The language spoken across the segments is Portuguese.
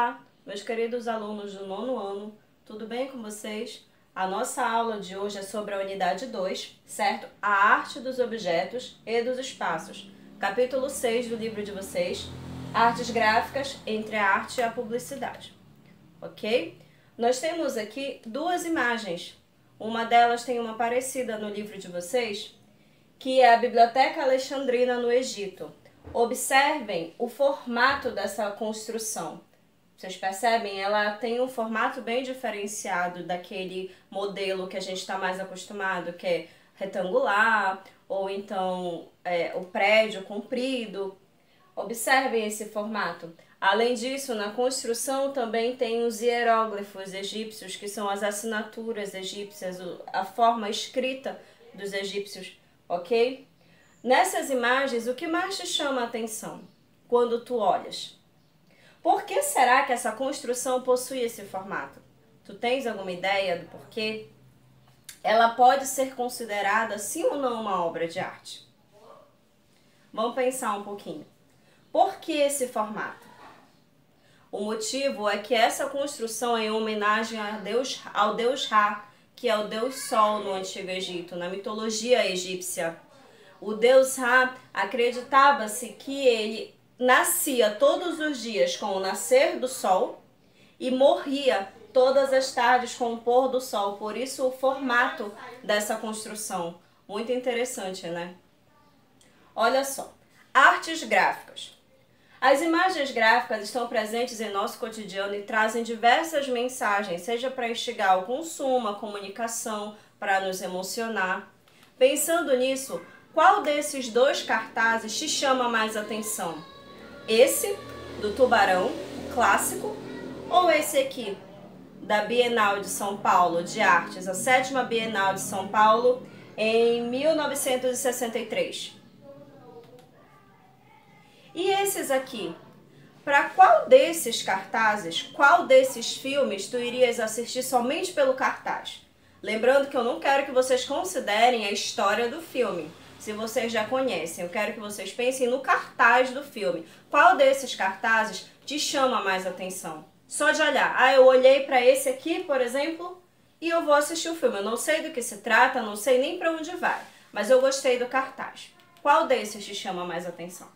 Olá, meus queridos alunos do nono ano, tudo bem com vocês? A nossa aula de hoje é sobre a unidade 2, certo? A arte dos objetos e dos espaços. Capítulo 6 do livro de vocês, Artes Gráficas entre a arte e a publicidade. Ok? Nós temos aqui duas imagens. Uma delas tem uma parecida no livro de vocês, que é a Biblioteca Alexandrina no Egito. Observem o formato dessa construção. Vocês percebem? Ela tem um formato bem diferenciado daquele modelo que a gente está mais acostumado, que é retangular, ou então o prédio comprido. Observem esse formato. Além disso, na construção também tem os hieróglifos egípcios, que são as assinaturas egípcias, a forma escrita dos egípcios, ok? Nessas imagens, o que mais te chama a atenção quando tu olhas? Por que será que essa construção possui esse formato? Tu tens alguma ideia do porquê? Ela pode ser considerada sim ou não uma obra de arte? Vamos pensar um pouquinho. Por que esse formato? O motivo é que essa construção é em homenagem ao deus Ra, que é o deus Sol no Antigo Egito, na mitologia egípcia. O deus Ra, acreditava-se que ele nascia todos os dias com o nascer do sol e morria todas as tardes com o pôr do sol. Por isso o formato dessa construção. Muito interessante, né? Olha só. Artes gráficas. As imagens gráficas estão presentes em nosso cotidiano e trazem diversas mensagens, seja para instigar o consumo, a comunicação, para nos emocionar. Pensando nisso, qual desses dois cartazes te chama mais atenção? Esse, do tubarão, o clássico, ou esse aqui, da Bienal de São Paulo de Artes, a 7ª Bienal de São Paulo, em 1963? E esses aqui? Para qual desses cartazes, qual desses filmes tu irias assistir somente pelo cartaz? Lembrando que eu não quero que vocês considerem a história do filme. Se vocês já conhecem, eu quero que vocês pensem no cartaz do filme. Qual desses cartazes te chama mais atenção? Só de olhar. Ah, eu olhei para esse aqui, por exemplo, e eu vou assistir o filme. Eu não sei do que se trata, não sei nem para onde vai, mas eu gostei do cartaz. Qual desses te chama mais atenção?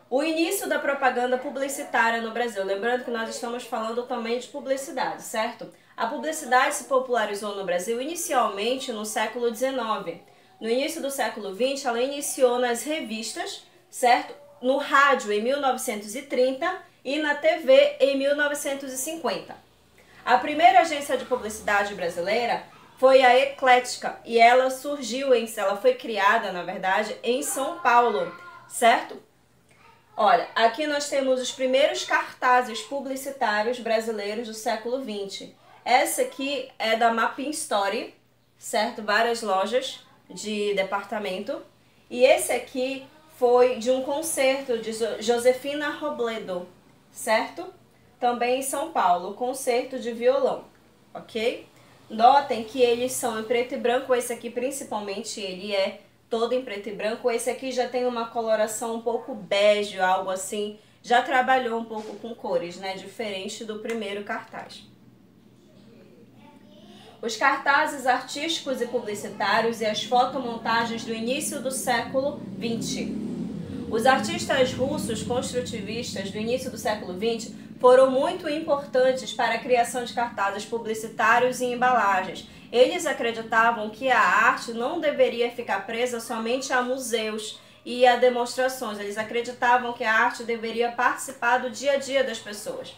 O início da propaganda publicitária no Brasil. Lembrando que nós estamos falando também de publicidade, certo? A publicidade se popularizou no Brasil inicialmente no século XIX. No início do século XX, ela iniciou nas revistas, certo? No rádio em 1930 e na TV em 1950. A primeira agência de publicidade brasileira foi a Eclética e ela foi criada, na verdade, em São Paulo, certo? Olha, aqui nós temos os primeiros cartazes publicitários brasileiros do século XX. Essa aqui é da Mapping Story, certo? Várias lojas de departamento. E esse aqui foi de um concerto de Josefina Robledo, certo? Também em São Paulo, concerto de violão, ok? Notem que eles são em preto e branco, esse aqui principalmente ele é todo em preto e branco. Esse aqui já tem uma coloração um pouco bege, algo assim. Já trabalhou um pouco com cores, né? Diferente do primeiro cartaz. Os cartazes artísticos e publicitários e as fotomontagens do início do século XX. Os artistas russos construtivistas do início do século XX foram muito importantes para a criação de cartazes publicitários e embalagens. Eles acreditavam que a arte não deveria ficar presa somente a museus e a demonstrações. Eles acreditavam que a arte deveria participar do dia a dia das pessoas.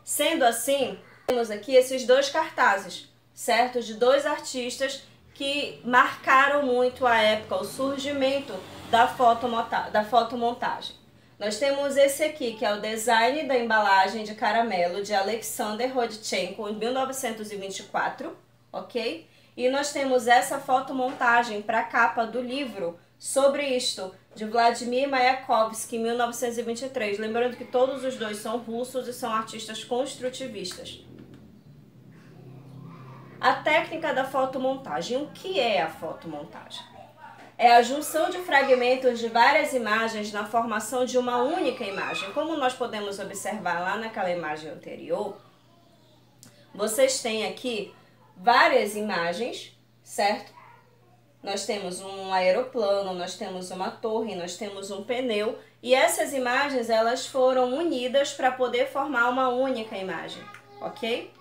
Sendo assim, temos aqui esses dois cartazes, certo? De dois artistas que marcaram muito a época, o surgimento da fotomontagem. Nós temos esse aqui, que é o design da embalagem de caramelo de Alexander Rodchenko, em 1924, ok? E nós temos essa fotomontagem para a capa do livro Sobre Isto, de Vladimir Mayakovsky, em 1923. Lembrando que todos os dois são russos e são artistas construtivistas. A técnica da fotomontagem. O que é a fotomontagem? é a junção de fragmentos de várias imagens na formação de uma única imagem. Como nós podemos observar lá naquela imagem anterior, vocês têm aqui várias imagens, certo? Nós temos um aeroplano, nós temos uma torre, nós temos um pneu, e essas imagens elas foram unidas para poder formar uma única imagem, ok?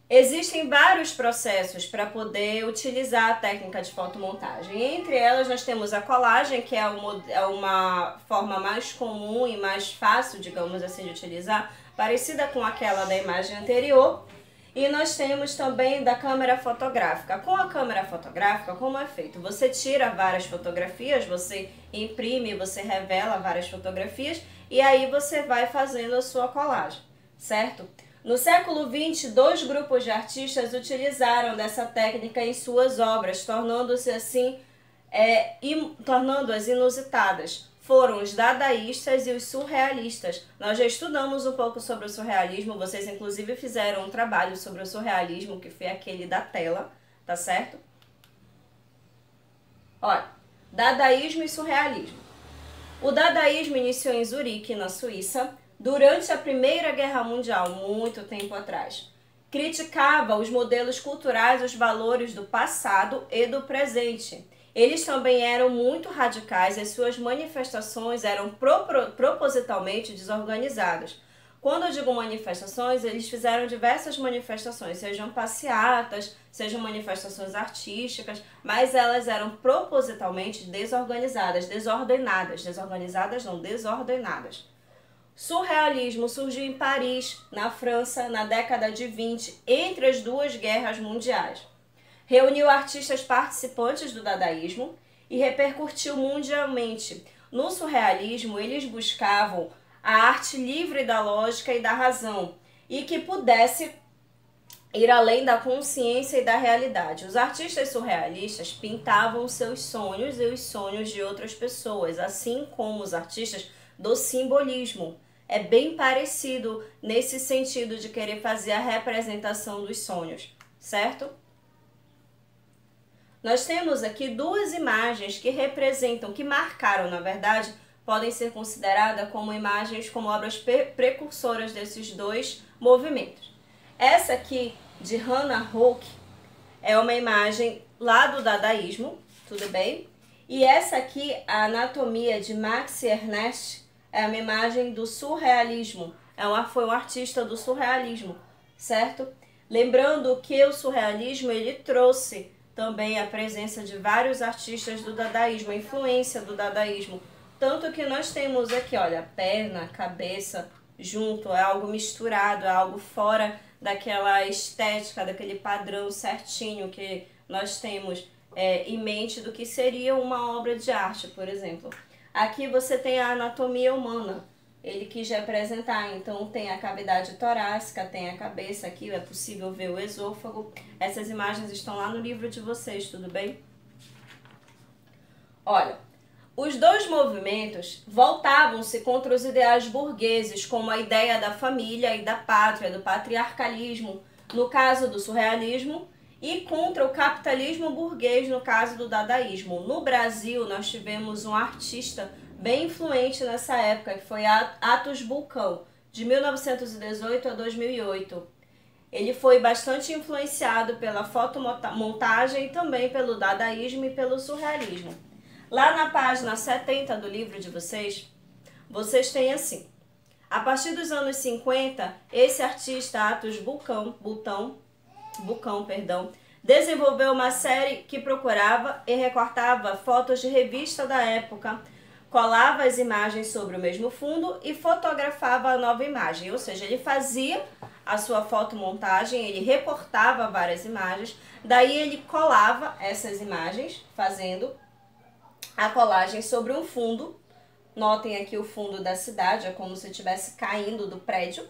Existem vários processos para poder utilizar a técnica de fotomontagem. Entre elas nós temos a colagem, que é uma forma mais comum e mais fácil, digamos assim, de utilizar, parecida com aquela da imagem anterior. E nós temos também da câmera fotográfica. Com a câmera fotográfica, como é feito? Você tira várias fotografias, você imprime, você revela várias fotografias e aí você vai fazendo a sua colagem, certo? No século XX, 2 grupos de artistas utilizaram dessa técnica em suas obras, tornando-se assim, tornando-as inusitadas. Foram os dadaístas e os surrealistas. Nós já estudamos um pouco sobre o surrealismo, vocês inclusive fizeram um trabalho sobre o surrealismo, que foi aquele da tela, tá certo? Olha, dadaísmo e surrealismo. O dadaísmo iniciou em Zurique, na Suíça, durante a Primeira Guerra Mundial, muito tempo atrás. Criticava os modelos culturais, os valores do passado e do presente. Eles também eram muito radicais, as suas manifestações eram propositalmente desorganizadas. Quando eu digo manifestações, eles fizeram diversas manifestações, sejam passeatas, sejam manifestações artísticas, mas elas eram propositalmente desorganizadas, desorganizadas não, desordenadas. Surrealismo surgiu em Paris, na França, na década de 20, entre as 2 guerras mundiais. Reuniu artistas participantes do dadaísmo e repercutiu mundialmente. No surrealismo, eles buscavam a arte livre da lógica e da razão e que pudesse ir além da consciência e da realidade. Os artistas surrealistas pintavam seus sonhos e os sonhos de outras pessoas, assim como os artistas do simbolismo. É bem parecido nesse sentido de querer fazer a representação dos sonhos, certo? Nós temos aqui 2 imagens que representam, que marcaram, na verdade, podem ser consideradas como imagens, como obras precursoras desses 2 movimentos. Essa aqui, de Hannah Höch, é uma imagem lá do dadaísmo, tudo bem? E essa aqui, a Anatomia, de Max Ernst, é uma imagem do surrealismo. Foi um artista do surrealismo, certo? Lembrando que o surrealismo, ele trouxe também a presença de vários artistas do dadaísmo, a influência do dadaísmo. Tanto que nós temos aqui, olha, perna, cabeça, junto, é algo misturado, é algo fora daquela estética, daquele padrão certinho que nós temos em mente do que seria uma obra de arte, por exemplo. Aqui você tem a anatomia humana, ele quis representar, então tem a cavidade torácica, tem a cabeça aqui, é possível ver o esôfago. Essas imagens estão lá no livro de vocês, tudo bem? Olha, os 2 movimentos voltavam-se contra os ideais burgueses, como a ideia da família e da pátria, do patriarcalismo, no caso do surrealismo, e contra o capitalismo burguês, no caso do dadaísmo. No Brasil, nós tivemos um artista bem influente nessa época, que foi Atos Bulcão, de 1918 a 2008. Ele foi bastante influenciado pela fotomontagem e também pelo dadaísmo e pelo surrealismo. Lá na página 70 do livro de vocês, vocês têm assim: a partir dos anos 50, esse artista Atos Bulcão, desenvolveu uma série que procurava e recortava fotos de revista da época, colava as imagens sobre o mesmo fundo e fotografava a nova imagem. Ou seja, ele fazia a sua fotomontagem, ele recortava várias imagens, daí ele colava essas imagens, fazendo a colagem sobre um fundo. Notem aqui o fundo da cidade, é como se estivesse caindo do prédio,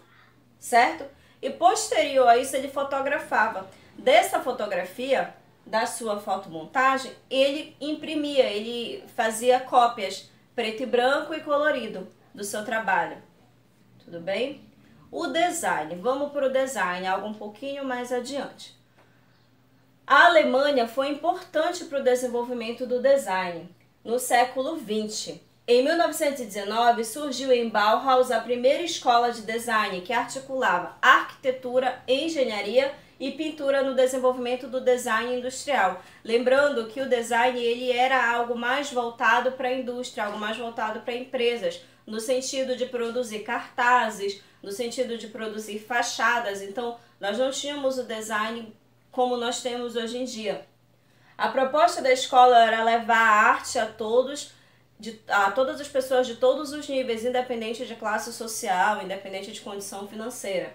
certo? E posterior a isso ele fotografava. Dessa fotografia, da sua fotomontagem, ele imprimia, ele fazia cópias preto e branco e colorido do seu trabalho. Tudo bem? O design, vamos para o design, algo um pouquinho mais adiante. A Alemanha foi importante para o desenvolvimento do design no século XX. Em 1919, surgiu em Bauhaus a primeira escola de design que articulava arquitetura, engenharia e pintura no desenvolvimento do design industrial. Lembrando que o design ele era algo mais voltado para a indústria, algo mais voltado para empresas, no sentido de produzir cartazes, no sentido de produzir fachadas. Então, nós não tínhamos o design como nós temos hoje em dia. A proposta da escola era levar a arte a todas as pessoas de todos os níveis, independente de classe social, independente de condição financeira.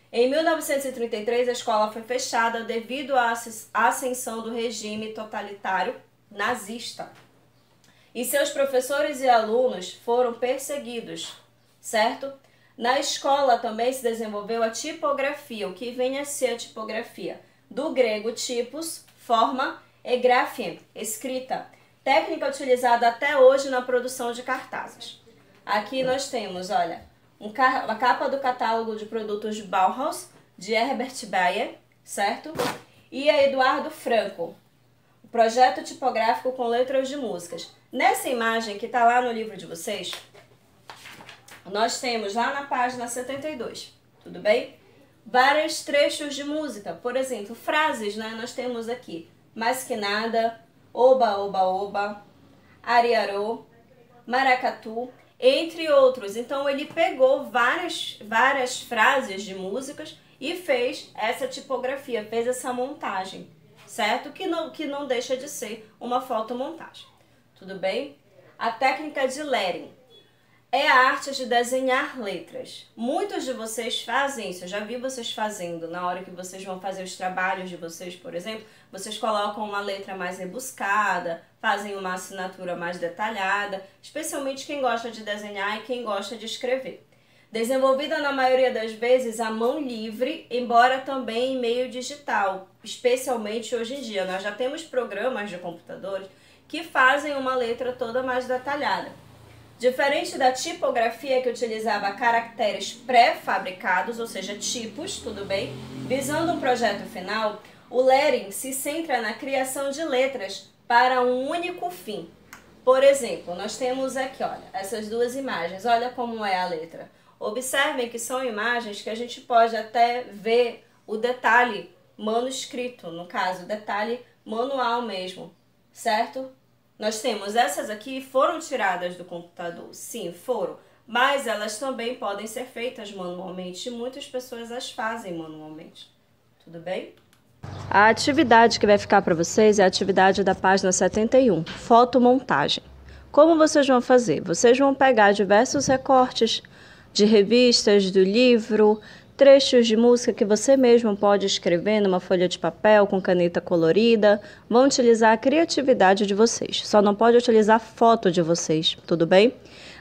Em 1933, a escola foi fechada devido à ascensão do regime totalitário nazista. E seus professores e alunos foram perseguidos, certo? Na escola também se desenvolveu a tipografia, o que vem a ser a tipografia. Do grego typos, forma, e graphien, escrita, técnica utilizada até hoje na produção de cartazes. Aqui nós temos, olha, a capa do catálogo de produtos Bauhaus, de Herbert Bayer, certo? E a Eduardo Franco, o projeto tipográfico com letras de músicas. Nessa imagem que está lá no livro de vocês, nós temos lá na página 72, tudo bem? Vários trechos de música, por exemplo, frases, né? Nós temos aqui, mais que nada, oba, oba, oba, ariarô, maracatu, entre outros. Então ele pegou várias frases de músicas e fez essa tipografia, fez essa montagem, certo? Que não deixa de ser uma fotomontagem, tudo bem? A técnica de lettering é a arte de desenhar letras. Muitos de vocês fazem isso, eu já vi vocês fazendo, na hora que vocês vão fazer os trabalhos de vocês, por exemplo, vocês colocam uma letra mais rebuscada, fazem uma assinatura mais detalhada, especialmente quem gosta de desenhar e quem gosta de escrever. Desenvolvida na maioria das vezes à mão livre, embora também em meio digital, especialmente hoje em dia. Nós já temos programas de computadores que fazem uma letra toda mais detalhada. Diferente da tipografia que utilizava caracteres pré-fabricados, ou seja, tipos, tudo bem? Visando um projeto final, o lettering se centra na criação de letras para um único fim. Por exemplo, nós temos aqui, olha, essas duas imagens, olha como é a letra. Observem que são imagens que a gente pode até ver o detalhe manuscrito, no caso, o detalhe manual mesmo, certo? Nós temos essas aqui, foram tiradas do computador, sim, foram, mas elas também podem ser feitas manualmente e muitas pessoas as fazem manualmente, tudo bem? A atividade que vai ficar para vocês é a atividade da página 71, fotomontagem. Como vocês vão fazer? Vocês vão pegar diversos recortes de revistas, do livro, trechos de música que você mesmo pode escrever numa folha de papel com caneta colorida. Vão utilizar a criatividade de vocês. Só não pode utilizar foto de vocês, tudo bem?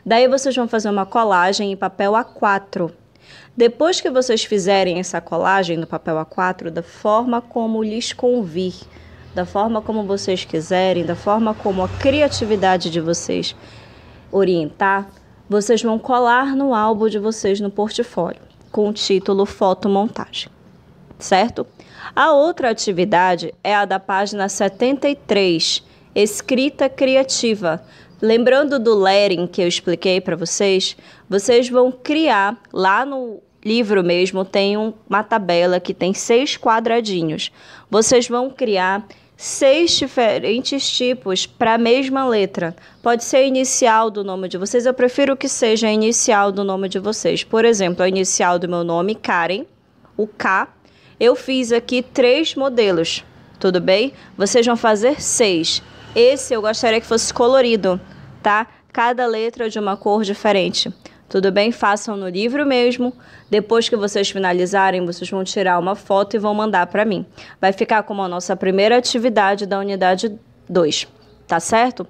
Daí vocês vão fazer uma colagem em papel A4. Depois que vocês fizerem essa colagem no papel A4, da forma como lhes convir, da forma como vocês quiserem, da forma como a criatividade de vocês orientar, vocês vão colar no álbum de vocês no portfólio, com o título fotomontagem, certo? A outra atividade é a da página 73, escrita criativa. Lembrando do lettering que eu expliquei para vocês, vocês vão criar, lá no livro mesmo tem uma tabela que tem 6 quadradinhos. Vocês vão criar 6 diferentes tipos para a mesma letra. Pode ser a inicial do nome de vocês, eu prefiro que seja a inicial do nome de vocês. Por exemplo, a inicial do meu nome, Karen, o K. Eu fiz aqui 3 modelos, tudo bem? Vocês vão fazer 6. Esse eu gostaria que fosse colorido, tá? Cada letra de uma cor diferente. Tudo bem? Façam no livro mesmo. Depois que vocês finalizarem, vocês vão tirar uma foto e vão mandar para mim. Vai ficar como a nossa primeira atividade da unidade 2, tá certo?